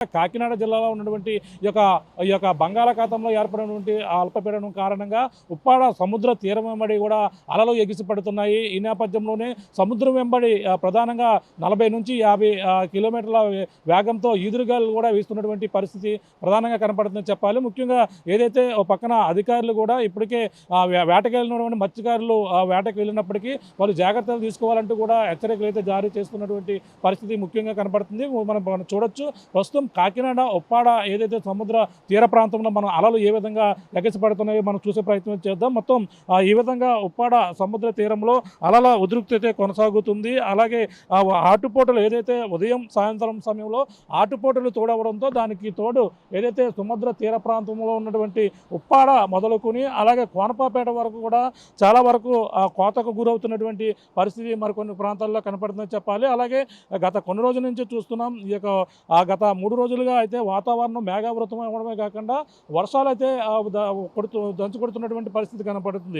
కాకినాడ జిల్లాలో ఉన్నటువంటి ఈ యొక్క బంగాళాఖాతంలో ఏర్పడినటువంటి అల్పపీడనం కారణంగా ఉప్పాడ సముద్ర తీరం వెంబడి కూడా అలలు ఎగిసిపడుతున్నాయి. ఈ నేపథ్యంలోనే సముద్రం వెంబడి ప్రధానంగా 40 నుంచి 50 కిలోమీటర్ల వేగంతో ఈదురుగాలు కూడా వీస్తున్నటువంటి పరిస్థితి ప్రధానంగా కనపడుతుందని చెప్పాలి. ముఖ్యంగా ఏదైతే ఓ పక్కన అధికారులు కూడా ఇప్పటికే వేటకి వెళ్ళినటువంటి మత్స్యకారులు వేటకు వెళ్ళినప్పటికీ వాళ్ళు జాగ్రత్తలు తీసుకోవాలంటూ కూడా హెచ్చరికలు అయితే జారీ చేస్తున్నటువంటి పరిస్థితి ముఖ్యంగా కనపడుతుంది. మనం చూడొచ్చు ప్రస్తుతం కాకినాడ ఉప్పాడ ఏదైతే సముద్ర తీర ప్రాంతంలో మనం అలలు ఏ విధంగా ఎగసిపడుతున్నాయో మనం చూసే ప్రయత్నం చేద్దాం. మొత్తం ఈ విధంగా ఉప్పాడ సముద్ర తీరంలో అలల ఉద్రిక్తి అయితే కొనసాగుతుంది. అలాగే ఆటుపోటలు ఏదైతే ఉదయం సాయంత్రం సమయంలో ఆటుపోటలు తోడవడంతో దానికి తోడు ఏదైతే సముద్ర తీర ప్రాంతంలో ఉన్నటువంటి ఉప్పాడ మొదలుకొని అలాగే కోనపాపేట వరకు కూడా చాలా వరకు కోతకు గురవుతున్నటువంటి పరిస్థితి మరికొన్ని ప్రాంతాల్లో కనపడుతుందని చెప్పాలి. అలాగే గత కొన్ని రోజుల నుంచి చూస్తున్నాం. గత 3 రోజులుగా అయితే వాతావరణం మేఘావృతం అవ్వడమే కాకుండా వర్షాలు అయితే దంచు కొడుతున్నటువంటి పరిస్థితి కనపడుతుంది.